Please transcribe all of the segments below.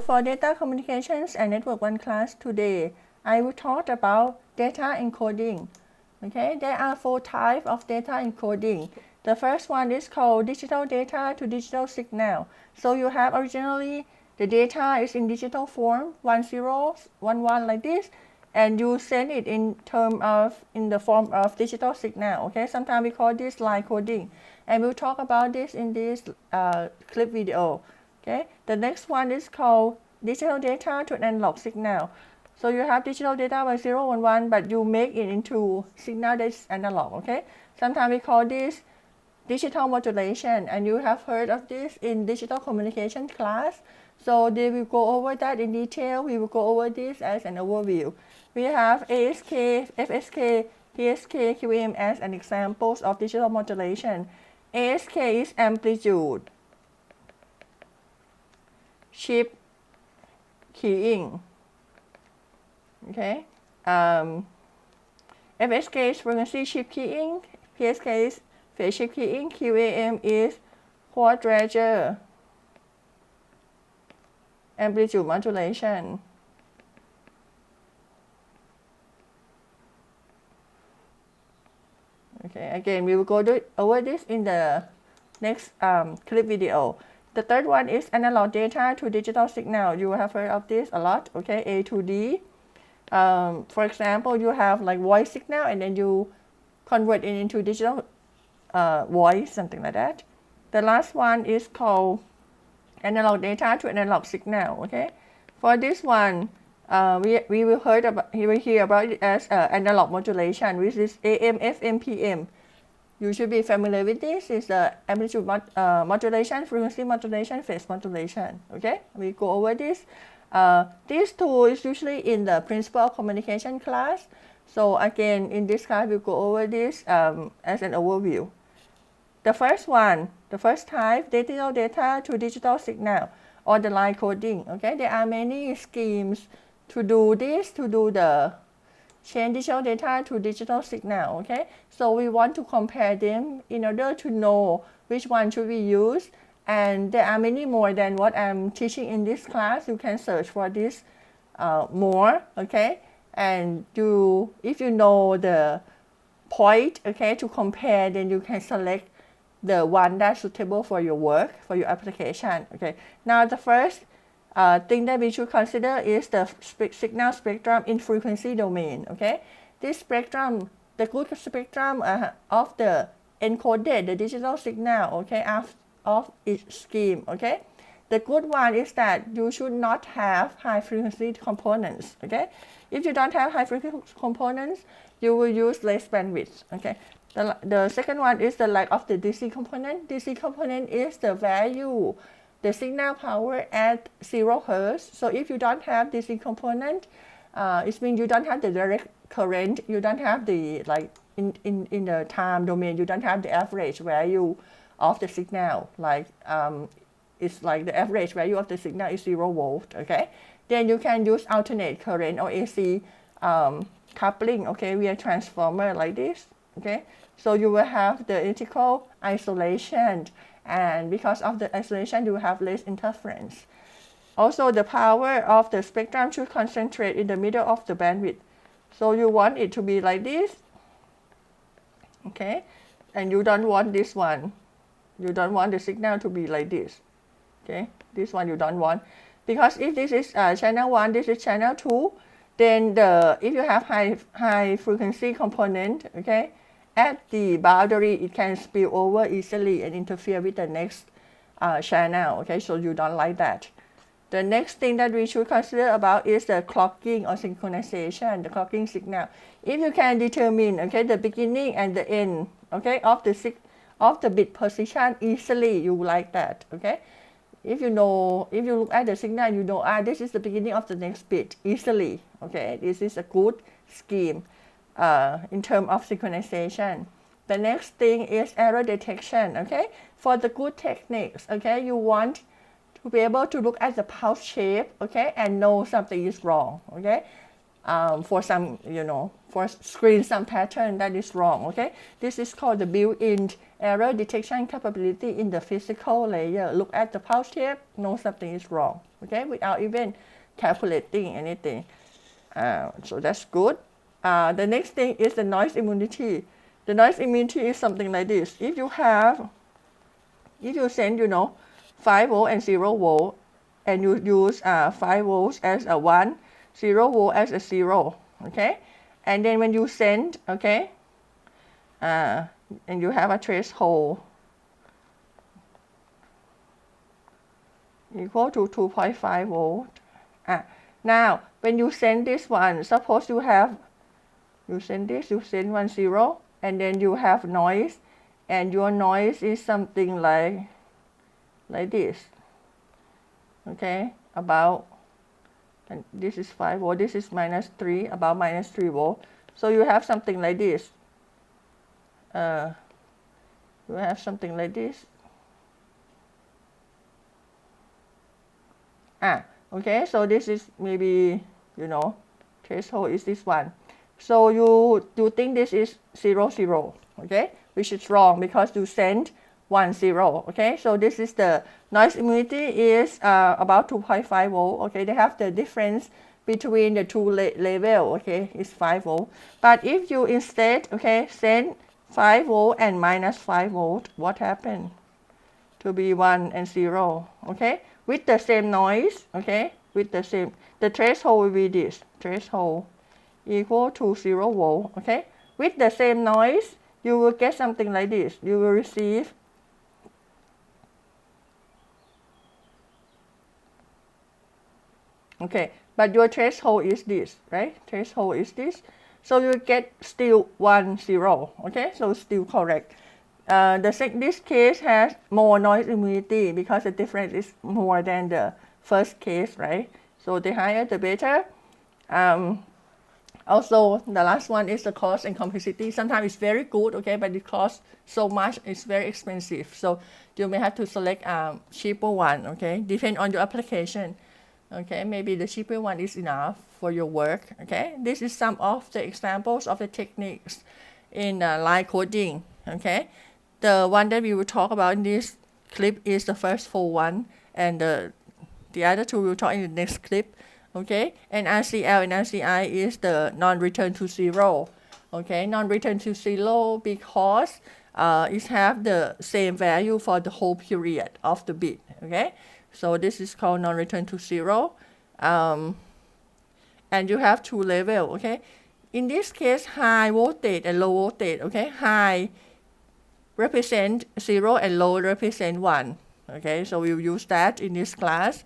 For data communications and network 1 class today, I will talk about data encoding. Okay, there are 4 types of data encoding. The first one is called digital data to digital signal. So you have originally the data is in digital form, 10, 11 like this, and you send it in the form of digital signal. Okay, sometimes we call this line coding, and we'll talk about this in this clip video. Okay, the next one is called digital data to analog signal. So you have digital data by 0, 1, 1, but you make it into signal that's analog. Okay, sometimes we call this digital modulation, and you have heard of this in digital communication class. So they will go over that in detail. We will go over this as an overview. We have ASK, FSK, PSK, QAM as an examples of digital modulation. ASK is amplitude shift keying. Okay. FSK is frequency shift keying. PSK is phase shift keying. QAM is quadrature amplitude modulation. Okay, again, we will go over this in the next clip video. The third one is analog data to digital signal. You have heard of this a lot, okay, A to D. For example, you have like voice signal and then you convert it into digital voice, something like that. The last one is called analog data to analog signal, okay. For this one, we will hear about it as analog modulation, which is AM, FM, PM. You should be familiar with this. It's amplitude modulation, frequency modulation, phase modulation. Okay, we go over this. These two is usually in the principle of communication class. So again, in this class, we'll go over this as an overview. The first one, the first type, digital data to digital signal, or the line coding. Okay, there are many schemes to do this, to do the change digital data to digital signal. Okay, so we want to compare them in order to know which one should we use, and there are many more than what I'm teaching in this class. You can search for this more. Okay, and if you know the point, okay, to compare, then you can select the one that's suitable for your work, for your application. Okay, now the first thing that we should consider is the signal spectrum in frequency domain. Okay, this spectrum, the good spectrum of the encoded, the digital signal, okay, of each scheme. Okay, the good one is that you should not have high frequency components. Okay, if you don't have high frequency components, you will use less bandwidth. Okay, the second one is the lack of the DC component. DC component is the value, the signal power at 0 Hertz. So if you don't have DC component, it means you don't have the direct current, you don't have the, like in the time domain, you don't have the average value of the signal. Like it's like the average value of the signal is 0 volt. Okay, then you can use alternate current or AC coupling, okay, via transformer like this. Okay, so you will have the electrical isolation, and because of the isolation, you have less interference. Also, the power of the spectrum should concentrate in the middle of the bandwidth. So you want it to be like this, okay, and you don't want this one. You don't want the signal to be like this. Okay, this one you don't want, because if this is channel 1, this is channel 2, then if you have high frequency component, okay, at the boundary, it can spill over easily and interfere with the next channel. Okay, so you don't like that. The next thing that we should consider about is the clocking or synchronization, the clocking signal. If you can determine, okay, the beginning and the end, okay, of the bit position easily, you like that. Okay, if you look at the signal, you know, this is the beginning of the next bit easily. Okay, this is a good scheme in terms of synchronization. The next thing is error detection. Okay, for the good techniques, okay, you want to be able to look at the pulse shape, okay, and know something is wrong. Okay, for some, for screen some pattern that is wrong, okay? This is called the built-in error detection capability in the physical layer. Look at the pulse tape, know something is wrong, okay? Without even calculating anything. So that's good. The next thing is the noise immunity. The noise immunity is something like this. If you send, 5 volt and 0 volt, and you use 5 volts as a 1, 0 volt as a 0, okay? And then when you send, okay, and you have a threshold equal to 2.5 volt. Now, when you send this one, suppose you send this, you send 1, 0, and then you have noise, and your noise is something like this, okay, about, and this is 5 volt, this is -3, about -3 volt. So you have something like this. You have something like this. Okay, so this is maybe, threshold is this one. So you think this is 0, 0, okay, which is wrong because you send 1, 0, okay? So this is the noise immunity is about 2.5 volt, okay? They have the difference between the two level, okay? It's 5 volt. But if you instead, okay, send 5 volt and -5 volt, what happened? To be 1 and 0, okay? With the same noise, okay? With the same, the threshold will be this, threshold equal to 0 volt, okay? With the same noise, you will get something like this. You will receive okay, but your threshold is this, right? Threshold is this. So you get still 1, 0, okay? So still correct. This case has more noise immunity because the difference is more than the first case, right? So the higher the better. Also, the last one is the cost and complexity. Sometimes it's very good, okay, but it costs so much, it's very expensive. So you may have to select a cheaper one, okay, depend on your application. Okay, maybe the cheaper one is enough for your work, okay? This is some of the examples of the techniques in line coding, okay? The one that we will talk about in this clip is the first full one, and the other two we'll talk in the next clip, okay? And NRCL and NRCI is the non-return to zero, okay? Non-return to zero because it have the same value for the whole period of the bit, okay? So this is called non-return to zero. And you have two levels, okay? In this case, high voltage and low voltage, okay? High represent 0 and low represent 1, okay? So we'll use that in this class.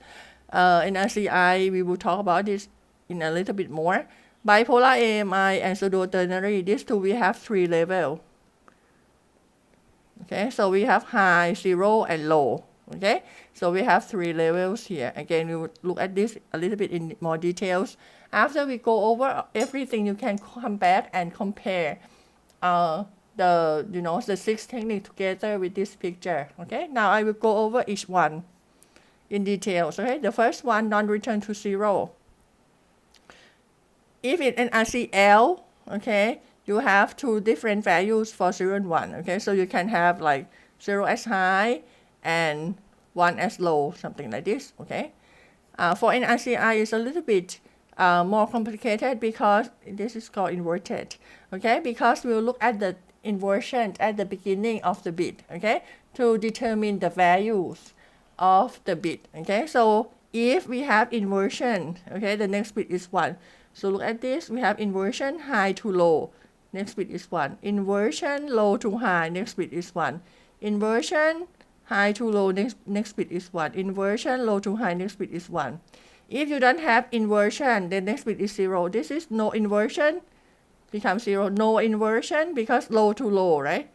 In RCI, we will talk about this in a little bit more. Bipolar AMI and pseudo-ternary, these two we have 3 levels. Okay, so we have high, 0, and low. Okay, so we have 3 levels here. Again, we will look at this a little bit in more details. After we go over everything, you can come back and compare the 6 techniques together with this picture. Okay, now I will go over each one in details. Okay, the first one, non-return to 0. If it's an RCL, okay, you have 2 different values for 0 and 1. Okay, so you can have like 0 as high and 1 as low, something like this, okay? For NRCI, it's a little bit more complicated because this is called inverted, okay? Because we'll look at the inversion at the beginning of the bit, okay? To determine the values of the bit, okay? So if we have inversion, okay, the next bit is 1. So look at this, we have inversion high to low, next bit is 1. Inversion low to high, next bit is 1. Inversion high to low, next bit is 1. Inversion low to high, next bit is 1. If you don't have inversion, then next bit is 0. This is no inversion, becomes 0. No inversion because low to low, right?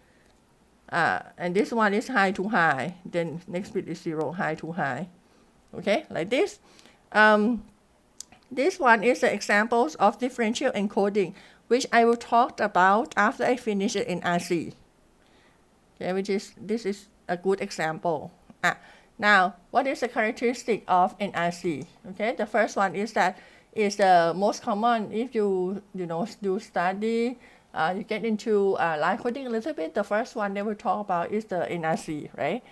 And this one is high to high, then next bit is 0, high to high. Okay, like this. This one is the examples of differential encoding, which I will talk about after I finish it in RC. Okay, this is a good example. Now, what is the characteristic of an RC? Okay, the first one is that is the most common. If you do study, you get into line coding a little bit. The first one they will talk about is the NRZ, right?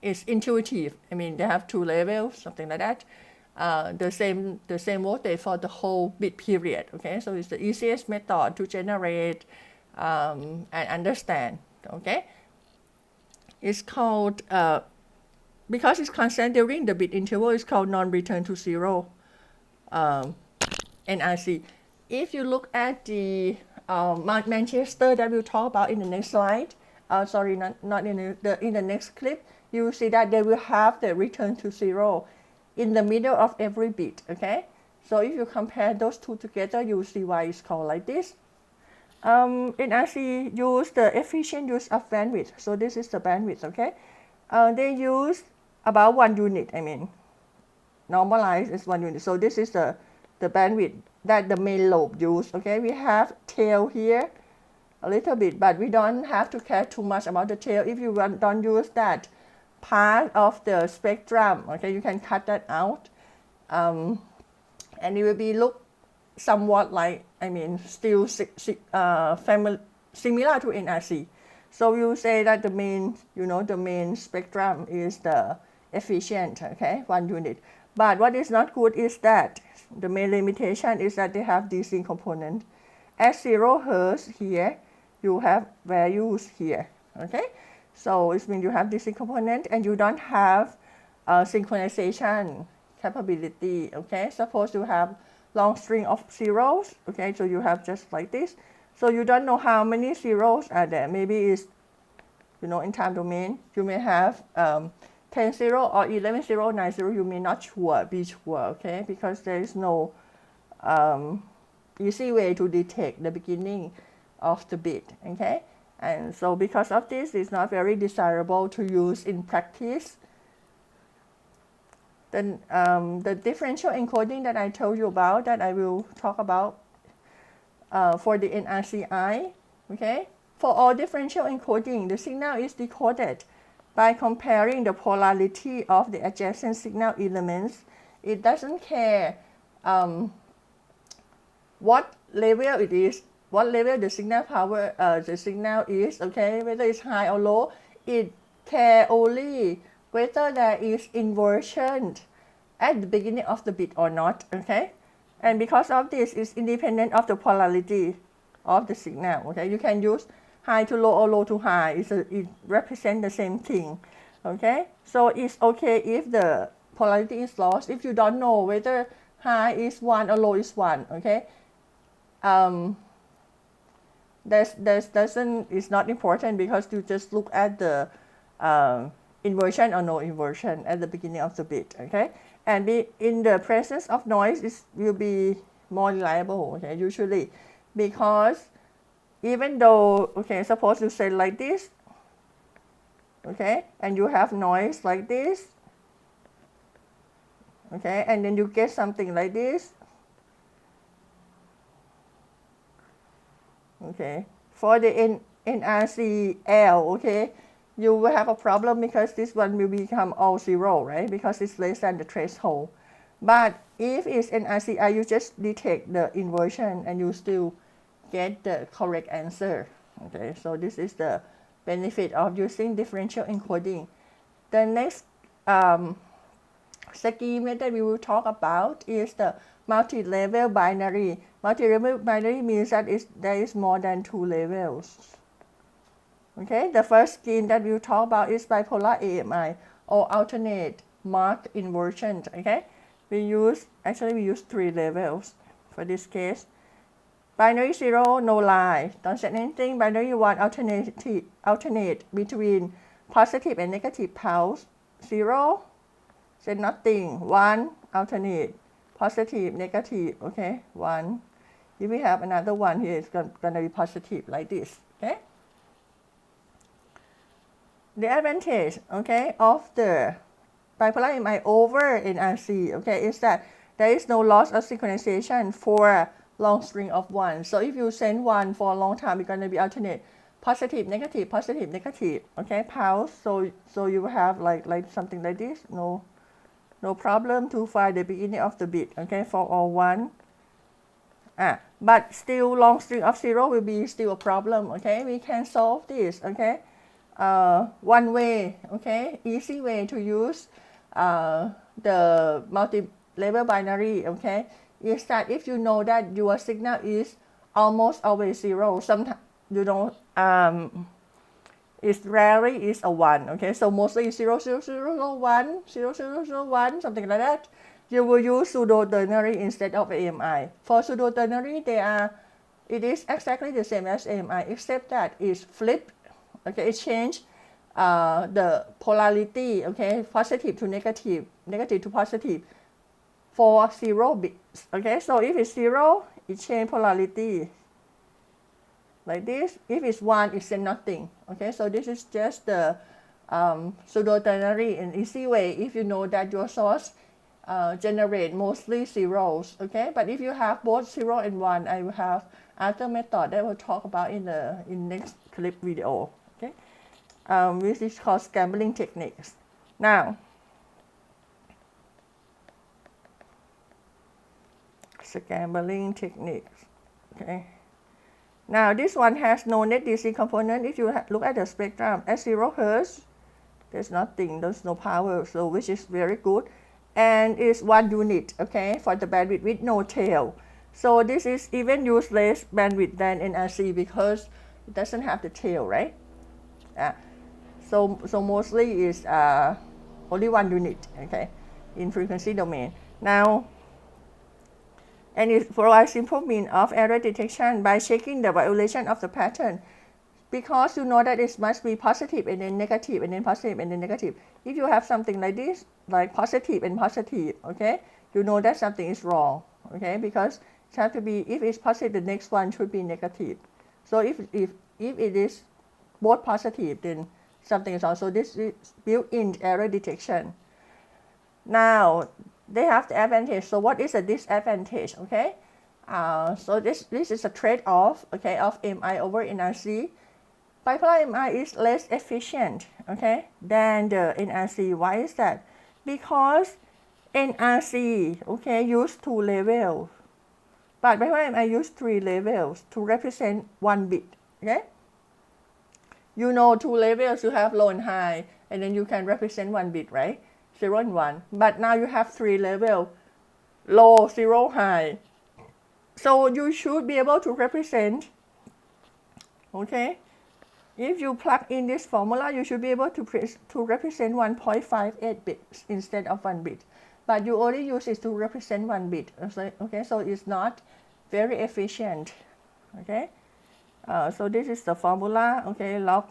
It's intuitive. I mean, they have 2 levels, something like that. The same voltage for the whole bit period. Okay, so it's the easiest method to generate and understand. Okay, it's called because it's constant during the bit interval. It's called non-return to zero NRZ. If you look at the Manchester that we'll talk about in the next slide, sorry, not in the next clip, you will see that they will have the return to zero in the middle of every bit. Okay, so if you compare those two together, you will see why it's called like this. NRZ use the efficient use of bandwidth. So this is the bandwidth. Okay, they use about 1 unit. I mean, normalized is 1 unit. So this is the bandwidth that the main lobe use. Okay, we have tail here a little bit, but we don't have to care too much about the tail. If you don't use that part of the spectrum, okay, you can cut that out, and it will be look somewhat like, I mean, still similar to NRZ. So you say that the main, the main spectrum is the efficient, okay, 1 unit. But what is not good is that the main limitation is that they have DC component. At 0 Hertz here, you have values here, okay? So it means you have DC component and you don't have synchronization capability, okay? Suppose you have long string of zeros, okay? So you have just like this. So you don't know how many zeros are there. Maybe it's, in time domain, you may have 10 0 or 11 0, 9 0, you may not be sure, okay? Because there is no easy way to detect the beginning of the bit, okay? And so because of this, it's not very desirable to use in practice. Then the differential encoding that I told you about, that I will talk about for the NRZ, okay? For all differential encoding, the signal is decoded by comparing the polarity of the adjacent signal elements. It doesn't care what level it is, what level the signal power, the signal is, okay, whether it's high or low. It cares only whether there is inversion at the beginning of the bit or not, okay? And because of this, it's independent of the polarity of the signal, okay? You can use high to low or low to high. It represents the same thing, okay? So it's okay if the polarity is lost. If you don't know whether high is 1 or low is 1, okay? It's not important because you just look at the inversion or no inversion at the beginning of the bit, okay? And in the presence of noise, it will be more reliable, okay, usually, because even though, okay, suppose you say like this, okay, and you have noise like this, okay, and then you get something like this, okay. For the NRZL, okay, you will have a problem because this one will become all 0, right? Because it's less than the threshold. But if it's NRZI, you just detect the inversion and you still get the correct answer. Okay, so this is the benefit of using differential encoding. The next scheme that we will talk about is the multi-level binary. Multi-level binary means that there is more than 2 levels. Okay, the first scheme that we'll talk about is bipolar AMI or alternate marked inversion. Okay, we use 3 levels for this case. Binary 0, no lie, don't set anything. Binary 1, alternate between positive and negative pulse. 0, say nothing. 1, alternate, positive, negative, okay, 1. If we have another one here, it's going to be positive like this, okay? The advantage, okay, of the bipolar AMI over NRZ, okay, is that there is no loss of synchronization for long string of 1. So if you send 1 for a long time, it's going to be alternate positive, negative, okay, pulse. So you will have like something like this, no no problem to find the beginning of the bit, okay, for all 1. But still long string of 0 will be still a problem, okay. We can solve this, okay. One way, okay, easy way to use the multi-level binary, okay, is that if you know that your signal is almost always 0, sometimes you know it's rarely is a 1, okay, so mostly 0, 0, 0, 1, 0, 0, 0, 1, something like that. You will use pseudo-ternary instead of AMI. For pseudo-ternary, it is exactly the same as AMI, except that it's flipped, okay, it changed the polarity, okay, positive to negative, negative to positive for 0 bits, okay. So if it's 0, it change polarity like this. If it's 1, it says nothing, okay. So this is just the pseudo-ternary in easy way if you know that your source generate mostly zeros, okay. But if you have both 0 and 1, I will have other method that we'll talk about in next clip video, okay. Which is called scrambling techniques. Now, scrambling techniques, okay. Now this one has no net DC component. If you look at the spectrum at 0 Hz, there's nothing, there's no power, so which is very good. And it's 1 unit, okay, for the bandwidth with no tail. So this is even use less bandwidth than NRZ because it doesn't have the tail, right? So mostly is only 1 unit, okay, in frequency domain. Now, and it provides simple means of error detection by checking the violation of the pattern, because you know that it must be positive and then negative and then positive and then negative. If you have something like this, like positive and positive, okay, you know that something is wrong, okay, because it has to be, if it's positive, the next one should be negative. So if it is both positive, then something is wrong. So this is built-in error detection. Now, they have the advantage. So what is the disadvantage, okay? So this is a trade-off, okay, of MI over NRZ. Bipolar MI is less efficient, okay, than the NRZ. Why is that? Because NRZ, okay, use 2 levels, but bipolar MI use 3 levels to represent 1 bit, okay? You know 2 levels, you have low and high, and then you can represent 1 bit, right? 0 and 1. But now you have 3 levels, low, 0, high. So you should be able to represent, okay? If you plug in this formula, you should be able to represent 1.58 bits instead of 1 bit. But you only use it to represent 1 bit, okay? So it's not very efficient, okay? So this is the formula, okay, log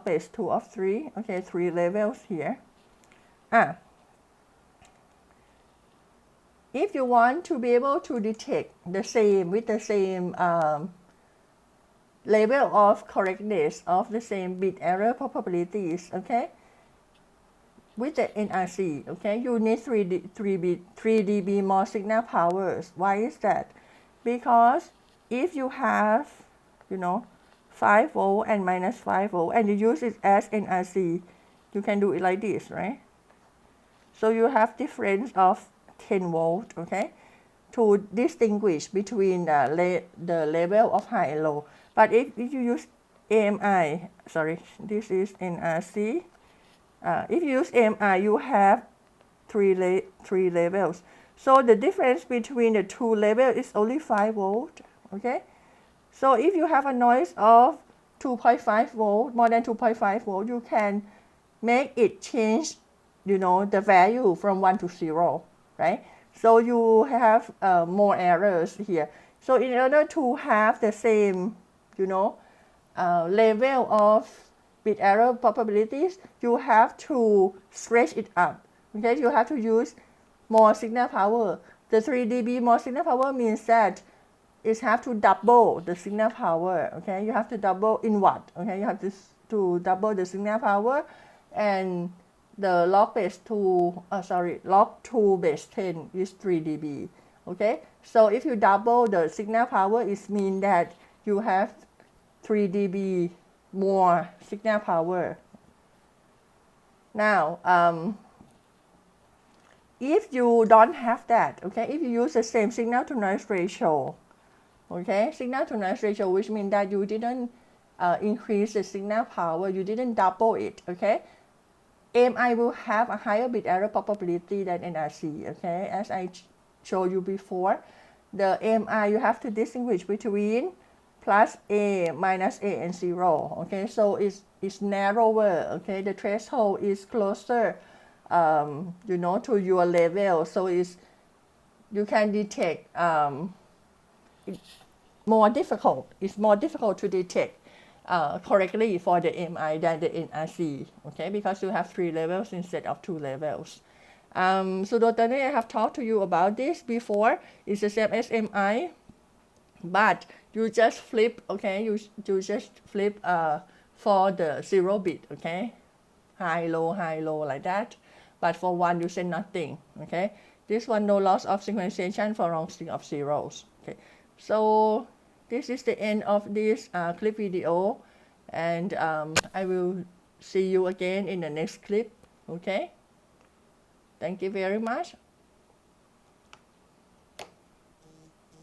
base 2 of 3, okay, 3 levels here. If you want to be able to detect the same, with the same level of correctness of the same bit error probabilities, okay, with the NRZ, okay, you need 3 dB more signal powers. Why is that? Because if you have, you know, 5 volt and minus 5 volt, and you use it as NRZ, you can do it like this, right? So you have difference of 10 volt, okay, to distinguish between the level of high and low. But if you use AMI, sorry, this is NRZ. If you use AMI, you have 3 levels. So the difference between the 2 levels is only 5 volt, okay? So if you have a noise of 2.5 volt, more than 2.5 volt, you can make it change, you know, the value from 1 to 0, right? So you have more errors here. So in order to have the same, you know, level of bit error probabilities, you have to stretch it up, okay? You have to use more signal power. The 3 dB more signal power means that it have to double the signal power, okay? You have to double in watt, okay? You have to double the signal power, and the log 2 base 10 is 3 dB, okay? So if you double the signal power, it means that you have 3 dB more signal power. Now, if you don't have that, okay, if you use the same signal to noise ratio, okay, signal to noise ratio, which means that you didn't increase the signal power, you didn't double it, okay, AMI will have a higher bit error probability than NRZ, okay, as I showed you before. The AMI, you have to distinguish between plus A, minus A, and 0, okay, so it's narrower, okay, the threshold is closer, you know, to your level, so you can detect it's more difficult to detect correctly for the AMI than the NRZ, okay, because you have 3 levels instead of 2 levels. Pseudotonic, I have talked to you about this before. It's the same as MI, but you just flip, okay, you just flip for the 0 bit, okay, high, low, like that. But for 1, you say nothing, okay. This one, no loss of synchronization for wrong string of zeros, okay. So this is the end of this clip video, and I will see you again in the next clip, okay. Thank you very much.